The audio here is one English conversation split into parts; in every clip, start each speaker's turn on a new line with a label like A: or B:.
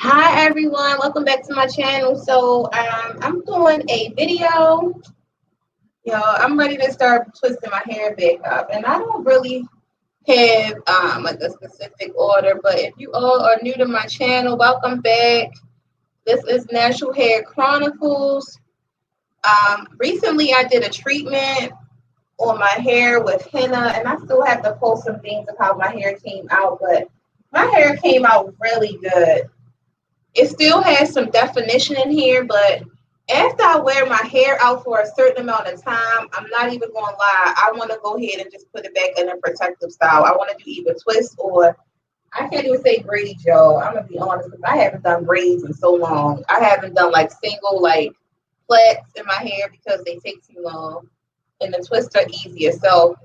A: Hi everyone, welcome back to my channel. I'm doing a video. I'm ready to start twisting my hair back up, and I don't really have like a specific order. But if you all are new to my channel, welcome back. This is Natural Hair Chronicles. Recently I did a treatment on my hair with henna, and I still have to post some things of how my hair came out. But my hair came out really good. It still has some definition in here, but after I wear my hair out for a certain amount of time, I'm not even going to lie. I want to go ahead and just put it back in a protective style. I want to do either twist or I can't even say braids, y'all. I'm going to be honest because I haven't done braids in so long. I haven't done like single like plaits in my hair because they take too long and the twists are easier. So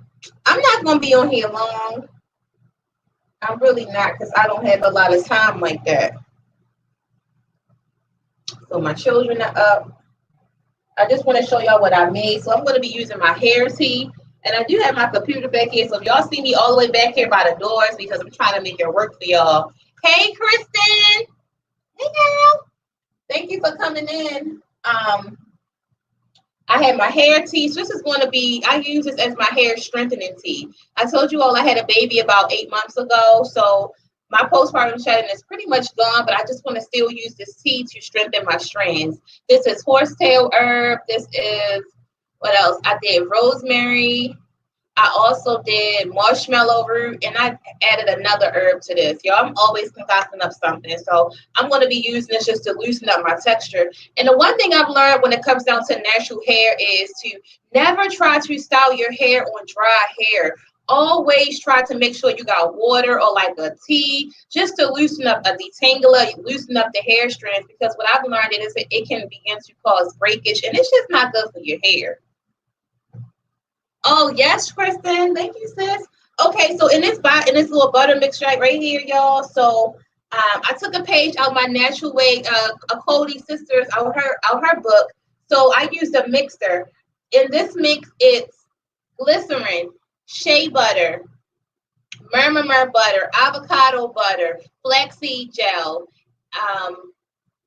A: I'm not going to be on here long. I'm really not because I don't have a lot of time like that. So my children are up. I just want to show y'all what I made. So I'm going to be using my hair tea. And I do have my computer back here. So if y'all see me all the way back here by the doors because I'm trying to make it work for y'all. Hey, Kristen. Hey, girl. Thank you for coming in. I have my hair tea. So this is going to be, I use this as my hair strengthening tea. I told you all I had a baby about 8 months ago. So my postpartum shedding is pretty much gone, but I just want to still use this tea to strengthen my strands. This is horsetail herb. This is, what else? I did rosemary. I also did marshmallow root, and I added another herb to this. Y'all, I'm always concocting up something. So I'm going to be using this just to loosen up my texture. And the one thing I've learned when it comes down to natural hair is to never try to style your hair on dry hair. Always try to make sure you got water or like a tea just to loosen up a detangler, loosen up the hair strands, because what I've learned is that it can begin to cause breakage, and it's just not good for your hair. Oh yes, Kristen. Thank you, sis. Okay, so in this little butter mixture right here, y'all. So I took a page out my Natural Way, a Cody sisters out her book. So I used a mixer. In this mix, it's glycerin, shea butter, murmur butter, avocado butter, flaxseed gel,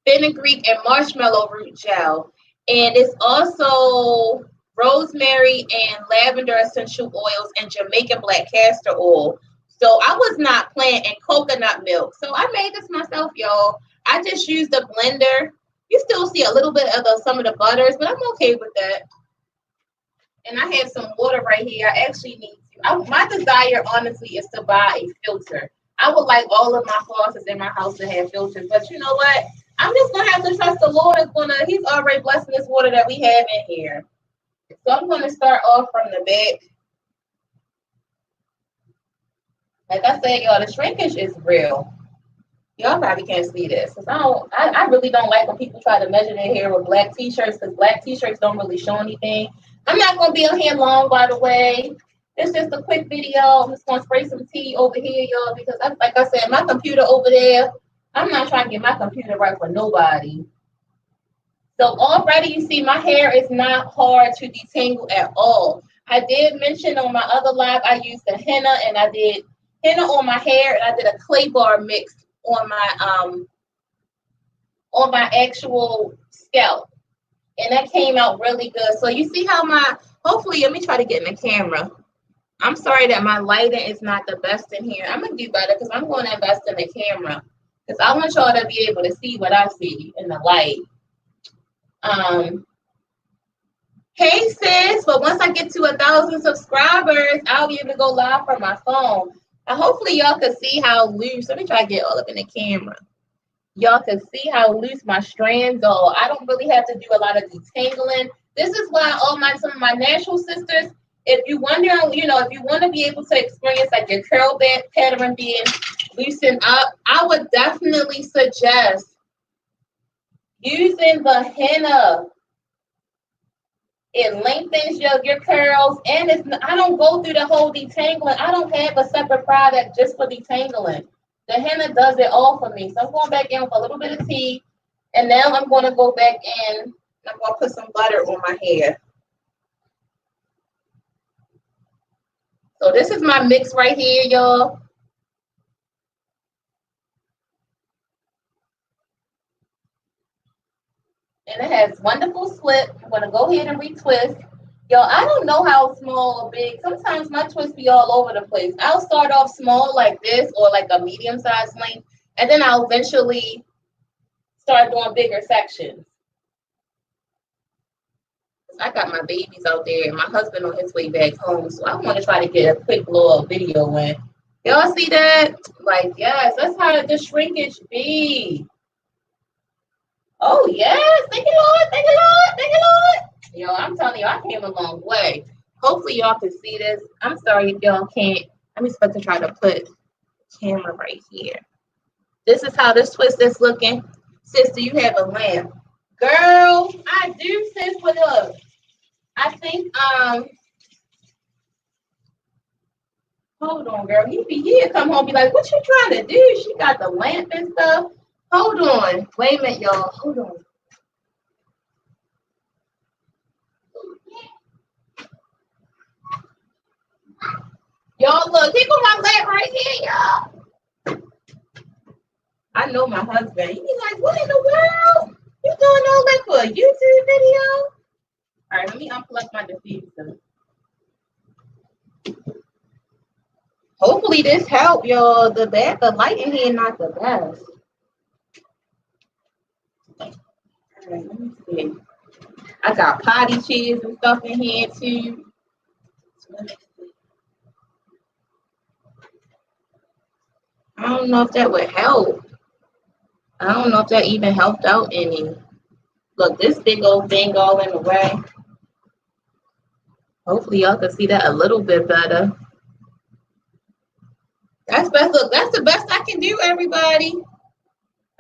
A: fenugreek and marshmallow root gel, and it's also rosemary and lavender essential oils and Jamaican black castor oil. So I was not playing in coconut milk. So I made this myself, y'all. I just used a blender. You still see a little bit of some of the butters, but I'm okay with that. And I have some water right here. I actually need to. My desire, honestly, is to buy a filter. I would like all of my faucets in my house to have filters, but you know what? I'm just gonna have to trust the Lord He's already blessing this water that we have in here. So I'm gonna start off from the back. Like I said, y'all, the shrinkage is real. Y'all probably can't see this. Cause I really don't like when people try to measure their hair with black t-shirts, because black t-shirts don't really show anything. I'm not gonna be on here long, by the way. It's just a quick video. I'm just gonna spray some tea over here, y'all, because like I said, my computer over there, I'm not trying to get my computer right for nobody. So already you see my hair is not hard to detangle at all. I did mention on my other live, I used the henna, and I did henna on my hair, and I did a clay bar mix on my actual scalp, and that came out really good. So you see how hopefully, let me try to get in the camera. I'm sorry that my lighting is not the best in here. I'm gonna do better because I'm going to invest in the camera, because I want y'all to be able to see what I see in the light. Hey sis, but once I get to 1,000 subscribers, I'll be able to go live from my phone. And hopefully y'all can see how loose. Let me try to get all up in the camera. Y'all can see how loose my strands are. I don't really have to do a lot of detangling. This is why some of my natural sisters, if you wonder, if you want to be able to experience like your curl pattern being loosened up, I would definitely suggest using the henna. It lengthens your curls, and I don't go through the whole detangling. I don't have a separate product just for detangling. The henna does it all for me. So I'm going back in with a little bit of tea, and now I'm going to go back in, and I'm going to put some butter on my hair. So this is my mix right here, y'all. And it has wonderful slip. I'm gonna go ahead and retwist. Yo, I don't know how small or big. Sometimes my twists be all over the place. I'll start off small like this or like a medium sized length, and then I'll eventually start doing bigger sections. I got my babies out there and my husband on his way back home, so I want to try to get a quick little video in. Y'all see that? Like, yes, that's how the shrinkage be. Oh, yes. Thank you, Lord. Thank you, Lord. Thank you, Lord. Yo, I'm telling you, I came a long way. Hopefully, y'all can see this. I'm sorry if y'all can't. I'm just about to try to put the camera right here. This is how this twist is looking. Sister, you have a lamp. Girl, I do, sis, with us. I think, hold on, girl. He'd come home and be like, what you trying to do? She got the lamp and stuff. Hold on. Wait a minute, y'all. Hold on. Y'all, look. Here go my lamp right here, y'all. I know my husband. He be like, what in the world? You doing all that for a YouTube video? All right, let me unplug my diffuser. Hopefully this helped, y'all. The light in here not the best. All right, let me see. I got potty chairs and stuff in here too. I don't know if that would help. I don't know if that even helped out any. Look, this big old thing all in the way. Hopefully y'all can see that a little bit better. That's best. Look, that's the best I can do, everybody.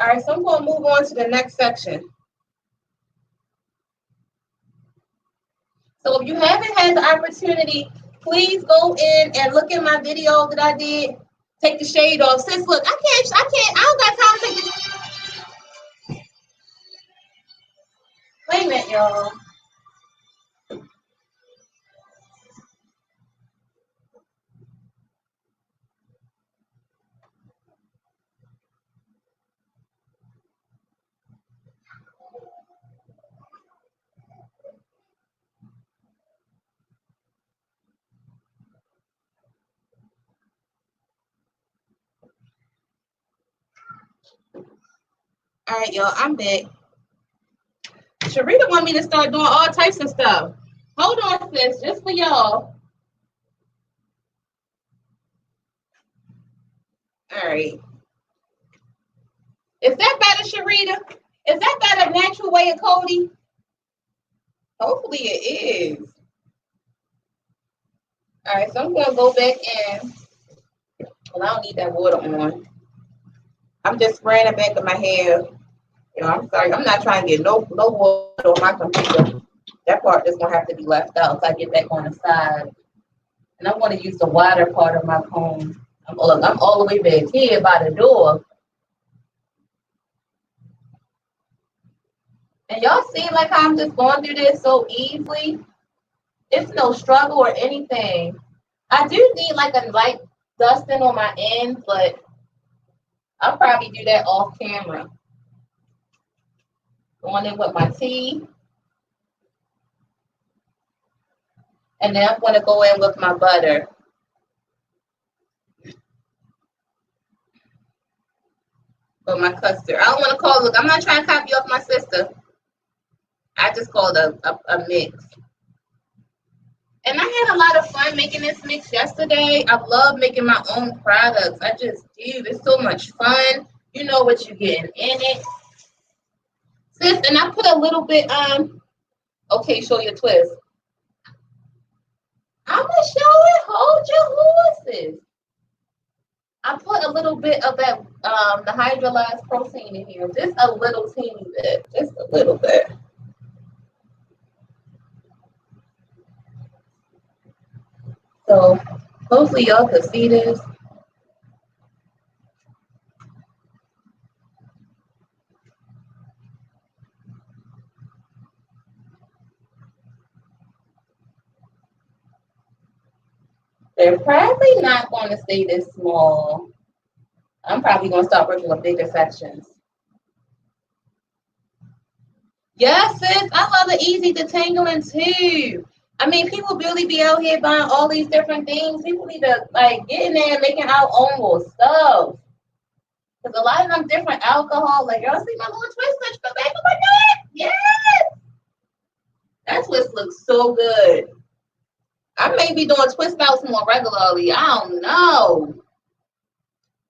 A: All right, so I'm going to move on to the next section. So if you haven't had the opportunity, please go in and look at my video that I did. Take the shade off. Sis, look, I don't got time to take this. Wait a minute, y'all. All right, y'all, I'm back. Sharita want me to start doing all types of stuff. Hold on, sis, just for y'all. All right. Is that better, Sharita? Is that better, natural way of Cody? Hopefully it is. All right, so I'm going to go back in. Well, I don't need that water on. I'm just spraying the back of my hair. You know, I'm sorry. I'm not trying to get no water on my computer. That part is going to have to be left out so I get back on the side. And I want to use the wider part of my comb. I'm all the way back here by the door. And y'all see like how I'm just going through this so easily? It's no struggle or anything. I do need like a light dusting on my ends, but I'll probably do that off camera. Going in with my tea. And then I'm going to go in with my butter. Or my custard. I don't want to call it, look, I'm not trying to copy off my sister. I just called a mix. And I had a lot of fun making this mix yesterday. I love making my own products. I just do. It's so much fun. You know what you're getting in it. Sis, and I put a little bit, okay, show your twist. I'm going to show it. Hold your horses. I put a little bit of that, the hydrolyzed protein in here. Just a little teeny bit. Just a little bit. So hopefully y'all can see this. They're probably not going to stay this small. I'm probably going to start working with bigger sections. Yes, sis. I love the easy detangling too. I mean, people really be out here buying all these different things. People need to like get in there and making our own little stuff. Because a lot of them different alcohol, like y'all see my little twist touch the back of my neck. Yes, that twist looks so good. I may be doing twist outs more regularly. I don't know.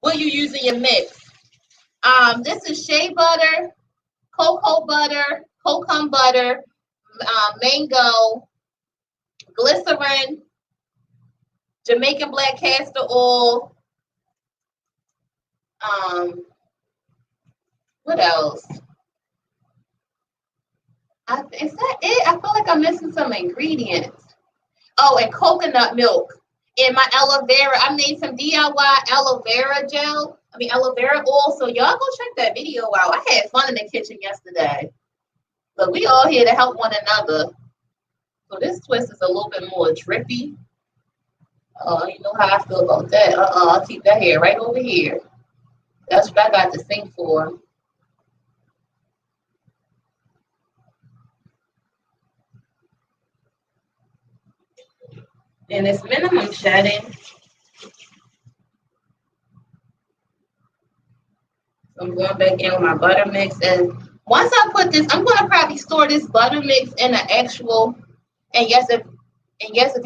A: What you use in your mix? This is shea butter, cocoa butter, coconut butter, mango, glycerin, Jamaican black castor oil. What else? Is that it? I feel like I'm missing some ingredients. Oh, and coconut milk. And my aloe vera. I made some DIY aloe vera gel. I mean aloe vera oil. So y'all go check that video out. I had fun in the kitchen yesterday. But we all here to help one another. So this twist is a little bit more drippy. You know how I feel about that. I'll keep that hair right over here. That's what I got the sink for. And it's minimum shedding. So I'm going back in with my butter mix. And once I put this, I'm going to probably store this butter mix in an actual, and yes, if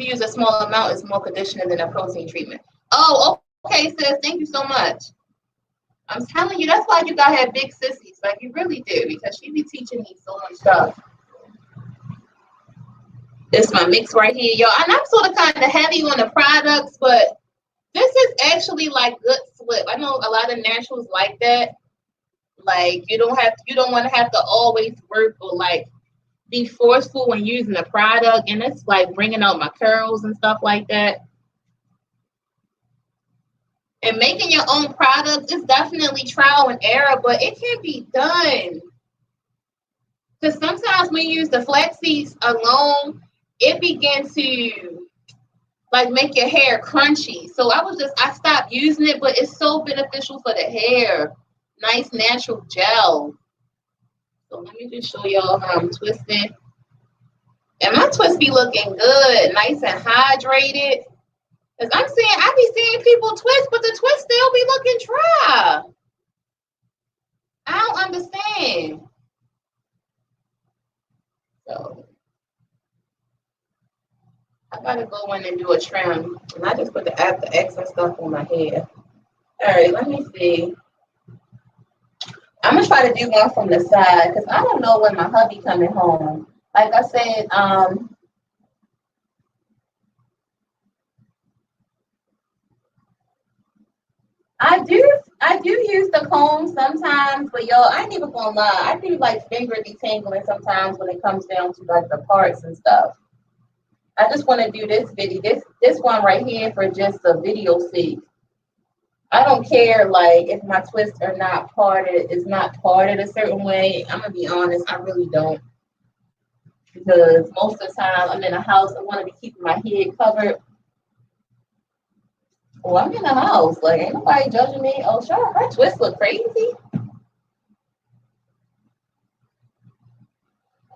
A: you use a small amount, it's more conditioner than a protein treatment. Oh, okay, sis. Thank you so much. I'm telling you, that's why you gotta have big sissies. Like you really do, because she be teaching me so much stuff. This is my mix right here, y'all. And I'm sort of kind of heavy on the products, but this is actually like good slip. I know a lot of naturals like that. Like you don't want to have to always work or like be forceful when using a product, and it's like bringing out my curls and stuff like that. And making your own products is definitely trial and error, but it can be done. Because sometimes when you use the flax seeds alone, it begins to like make your hair crunchy. So I stopped using it, but it's so beneficial for the hair. Nice natural gel. So let me just show y'all how I'm twisting. And my twist be looking good, nice and hydrated. Because I be seeing people twist, but the twist still be looking dry. I don't understand. So I gotta go in and do a trim. And I just put the excess stuff on my hair. All right, let me see. I'm gonna try to do one from the side because I don't know when my hubby coming home. Like I said, I do use the comb sometimes, but y'all, I ain't even gonna lie. I do like finger detangling sometimes when it comes down to like the parts and stuff. I just want to do this video, this one right here for just the video sake. I don't care like if my twists are not parted, it's not parted a certain way. I'm gonna be honest, I really don't. Because most of the time I'm in a house, I want to be keeping my head covered. Oh, I'm in the house. Like, ain't nobody judging me. Oh, sure, her twists look crazy.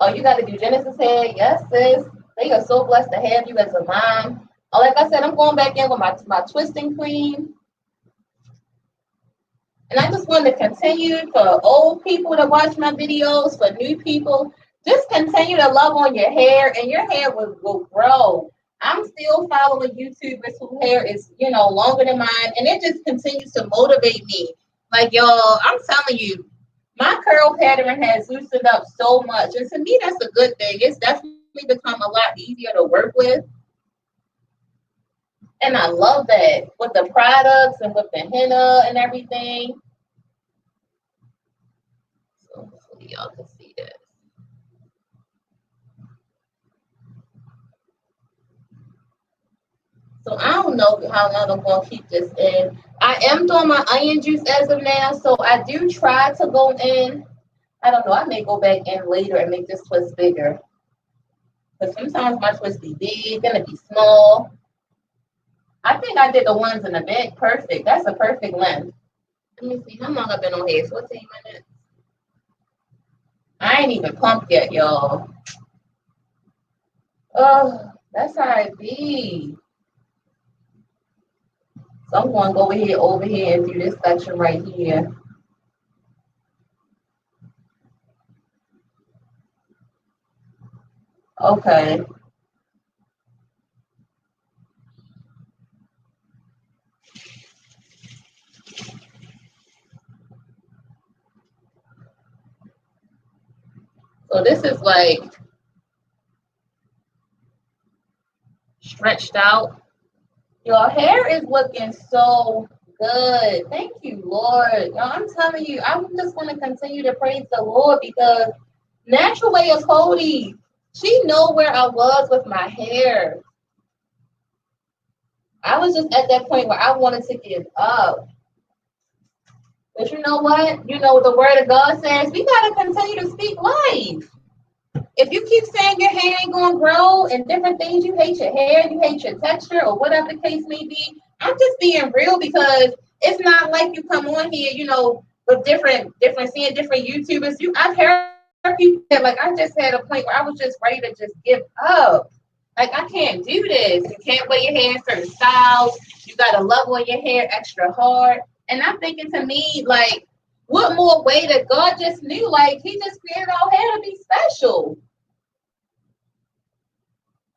A: Oh, you got to do Genesis hair. Yes, sis. They are so blessed to have you as a mom. Oh, like I said, I'm going back in with my twisting cream. And I just want to continue for old people to watch my videos, for new people, just continue to love on your hair, and your hair will grow. I'm still following YouTubers whose hair is, longer than mine, and it just continues to motivate me. Like, y'all, I'm telling you, my curl pattern has loosened up so much. And to me, that's a good thing. It's definitely become a lot easier to work with. And I love that with the products and with the henna and everything. So hopefully y'all can see this. So I don't know how long I'm going to keep this in. I am doing my onion juice as of now, so I do try to go in. I don't know. I may go back in later and make this twist bigger. Because sometimes my twists be big, then it be small. I think I did the ones in the back perfect. That's a perfect length. Let me see. How long I've been on here? 14 minutes. I ain't even pumped yet, y'all. Oh, that's how it be. So I'm going to go over here and do this section right here. Okay. So this is like stretched out. Your hair is looking so good. Thank you, Lord. Y'all, I'm telling you, I'm just going to continue to praise the Lord because Natural Way of Cody, she know where I was with my hair. I was just at that point where I wanted to give up. But you know what? You know, the word of God says we got to continue to speak life. If you keep saying your hair ain't going to grow and different things, you hate your hair, you hate your texture, or whatever the case may be, I'm just being real because it's not like you come on here, you know, with seeing different YouTubers. I've heard people that, like, I just had a point where I was just ready to just give up. Like, I can't do this. You can't wear your hair in certain styles. You got to level your hair extra hard. And I'm thinking to me, like, what more way that God just knew? Like, He just created our hair to be special.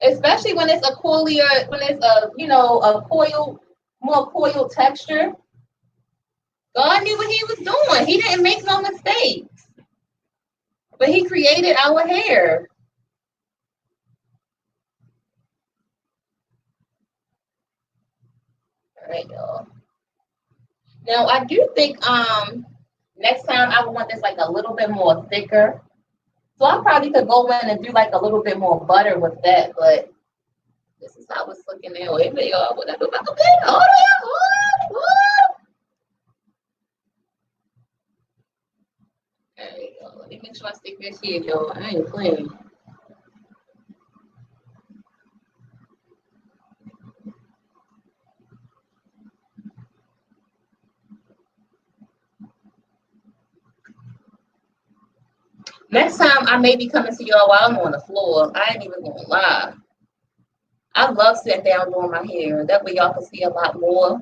A: Especially when it's a coilier, when it's more coiled texture. God knew what He was doing. He didn't make no mistakes. But He created our hair. All right, y'all. Now I do think next time I would want this like a little bit more thicker. So I probably could go in and do like a little bit more butter with that, but this is how it's looking now. Wait a minute, y'all. What I do about the bed? Hold on. There you go. Let me make sure I stick this here, y'all. I ain't playing. Next time I may be coming to y'all while I'm on the floor. I ain't even gonna lie. I love sitting down doing my hair. That way y'all can see a lot more.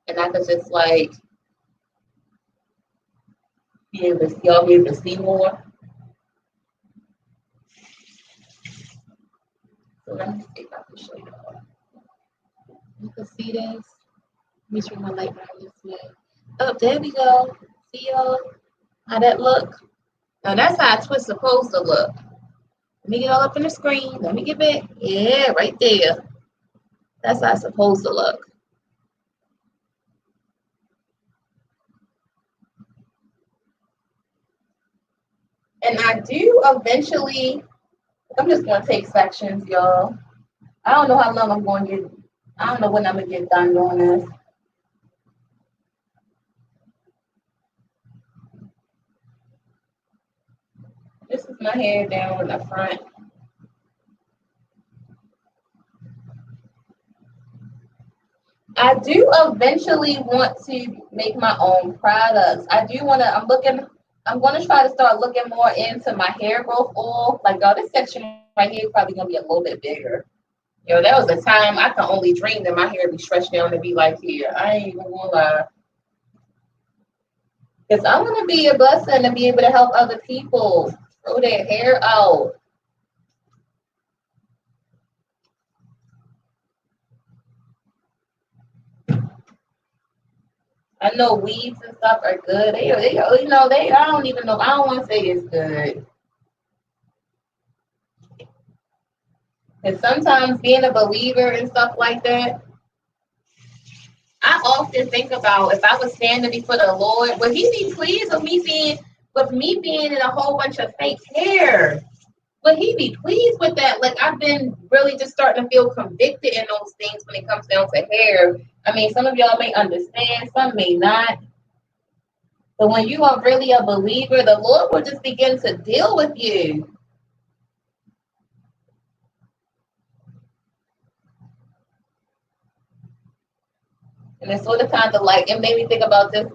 A: And I can just like y'all be able to see more. So let me see if I can show y'all. You can see this. Let me turn my light down this way. Oh, there we go. See y'all how that look? Now that's how a twist supposed to look. Let me get all up in the screen. Let me get back. Yeah, right there. That's how it's supposed to look. And I do eventually, I'm just going to take sections, y'all. I don't know how long I'm going to get, I don't know when I'm going to get done doing this. This is my hair down in the front. I do eventually want to make my own products. I do want to, I'm going to try to start looking more into my hair growth oil. Like, y'all, this section right here is probably going to be a little bit bigger. Yo, there was a time I could only dream that my hair be stretched down and be like here. I ain't even gonna lie. Because I want to be a blessing and be able to help other people grow their hair out. I know weaves and stuff are good. I don't even know. I don't want to say it's good. And sometimes being a believer and stuff like that, I often think about if I was standing before the Lord, would He be pleased with me being in a whole bunch of fake hair? Would He be pleased with that? Like, I've been really just starting to feel convicted in those things when it comes down to hair. I mean, some of y'all may understand, some may not. But when you are really a believer, the Lord will just begin to deal with you. And it's sort of kind of like, it made me think about this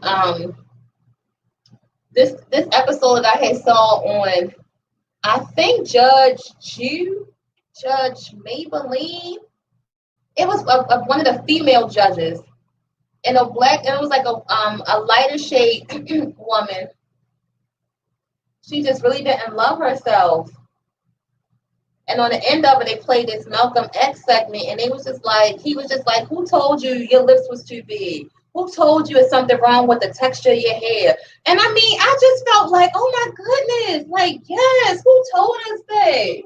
A: this episode that I had saw on, I think Judge Maybelline. It was one of the female judges, and it was like a lighter shade woman. She just really didn't love herself. And on the end of it, they played this Malcolm X segment, and he was just like, who told you your lips was too big? Who told you it's something wrong with the texture of your hair? And I mean, I just felt like, oh my goodness, like, yes, who told us that?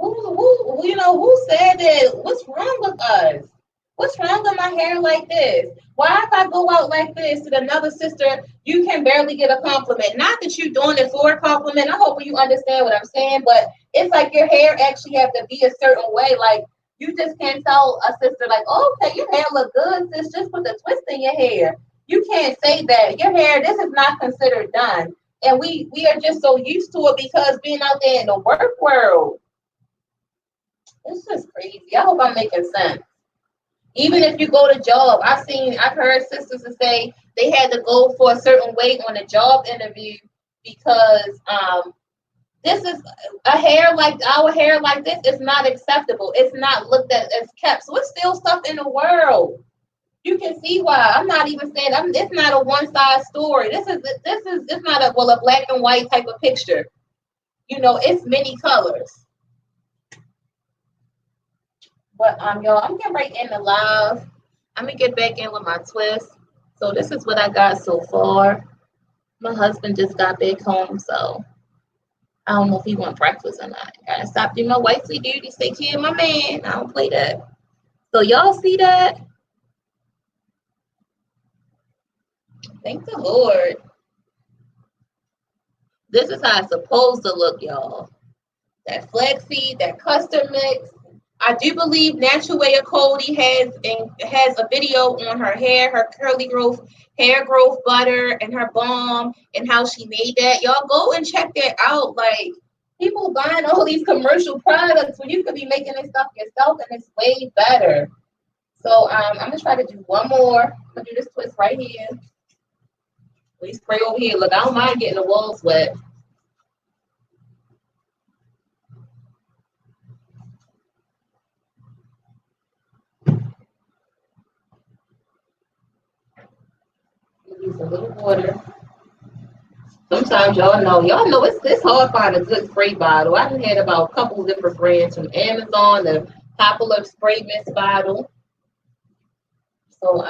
A: Who said that? What's wrong with us? What's wrong with my hair like this? Why if I go out like this to another sister, you can barely get a compliment? Not that you're doing it for a compliment. I hope you understand what I'm saying, but it's like your hair actually have to be a certain way. Like you just can't tell a sister like, oh, okay, your hair look good, sis. Just put the twist in your hair. You can't say that. Your hair, this is not considered done. And we are just so used to it because being out there in the work world. It's just crazy. I hope I'm making sense. Even if you go to job, I've heard sisters say they had to go for a certain weight on a job interview because this is a hair like our hair like this is not acceptable. It's not looked at as kept. So it's still stuff in the world. You can see why. I'm not even saying it's not a one size story. It's not a black and white type of picture. It's many colors. But y'all, I'm getting right in the live. I'm gonna get back in with my twist. So this is what I got so far. My husband just got back home, so I don't know if he want breakfast or not. Gotta stop doing my wifely duties, take care of my man. I don't play that. So y'all see that? Thank the Lord. This is how it's supposed to look, y'all. That flaxseed, that custard mix. I do believe Natural Way of Cody has a video on her hair, her curly growth, hair growth butter, and her balm, and how she made that. Y'all go and check that out. Like, people buying all these commercial products when you could be making this stuff yourself, and it's way better. So I'm gonna try to do one more. I'm gonna do this twist right here. We spray over here. Look, I don't mind getting the walls wet. Use a little water. Sometimes y'all know it's hard to find a good spray bottle. I've had about a couple different brands from Amazon, the Popular Spray Mist bottle. So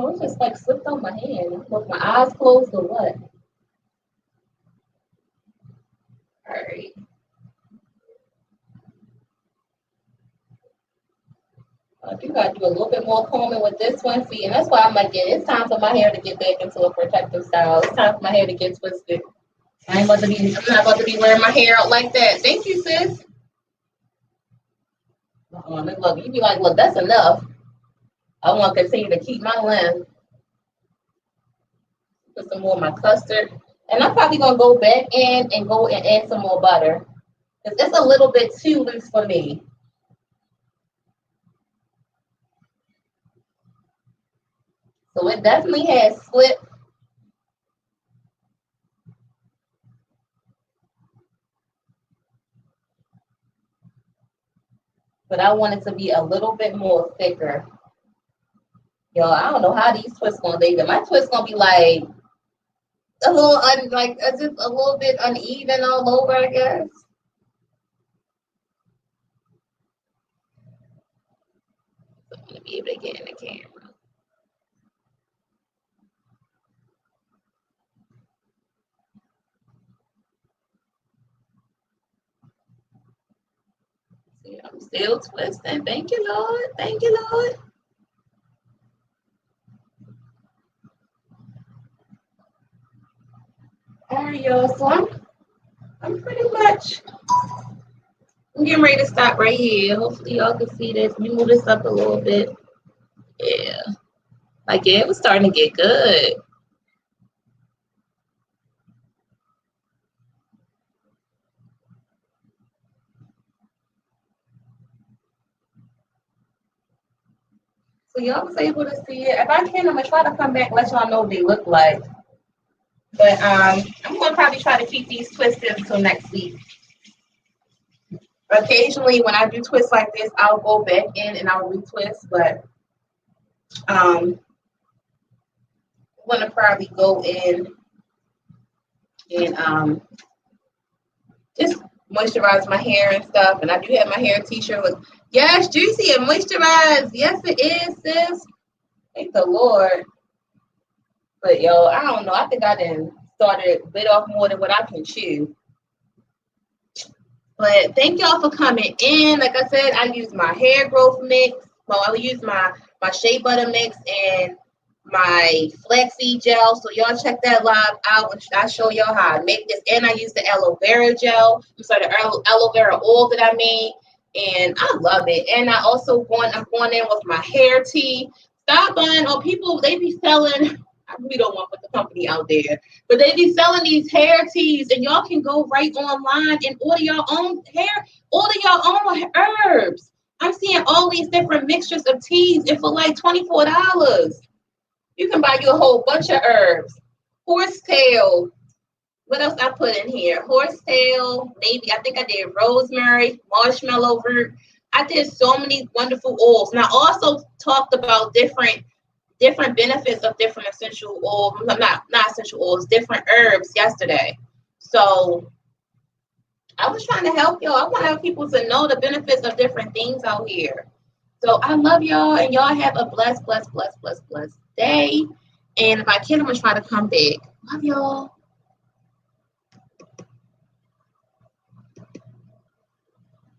A: it's just like slipped on my hand. Was my eyes closed or what? All right. I do got to do a little bit more combing with this one. See, and that's why I'm like, yeah, it's time for my hair to get back into a protective style. It's time for my hair to get twisted. I'm not about to be wearing my hair out like that. Thank you, sis. Look, you be like, look, that's enough. I want to continue to keep my length. Put some more of my custard. And I'm probably going to go back in and go and add some more butter. Because it's a little bit too loose for me. So it definitely has slipped. But I want it to be a little bit more thicker. Yo, I don't know how these twists gonna be. My twist gonna be like a little just a little bit uneven all over, I guess. So I'm gonna be able to get in the camera. See, I'm still twisting. Thank you, Lord. Thank you, Lord. All right, y'all. So I'm pretty much I'm getting ready to stop right here. Hopefully y'all can see this. Let me move this up a little bit. Yeah. Like, yeah, it was starting to get good. So y'all was able to see it. If I can, I'm gonna try to come back and let y'all know what they look like. But I'm gonna probably try to keep these twisted until next week. Occasionally, when I do twists like this, I'll go back in and I'll retwist. But I'm gonna probably go in and just moisturize my hair and stuff. And I do have my hair t-shirt with, yes, juicy and moisturized. Yes, it is, sis. Thank the Lord. But yo, I don't know. I think I done started bit off more than what I can chew. But thank y'all for coming in. Like I said, I use my hair growth mix. Well, I use my shea butter mix and my flaxseed gel. So y'all check that live out. I show y'all how I make this. And I use the aloe vera gel. I'm sorry, the aloe vera oil that I made. And I love it. And I'm going in with my hair tea. Stop buying on people, they be selling. I really don't want to put the company out there, but they be selling these hair teas, and y'all can go right online and order your own herbs. I'm seeing all these different mixtures of teas, and for like $24, you can buy you a whole bunch of herbs. Horsetail. What else I put in here? Horsetail, maybe I think I did rosemary, marshmallow root. I did so many wonderful oils, and I also talked about different benefits of different essential oils, not essential oils, different herbs yesterday. So I was trying to help y'all. I want to have people to know the benefits of different things out here. So I love y'all, and y'all have a blessed day. And if I can, I'm going to try to come back. Love y'all.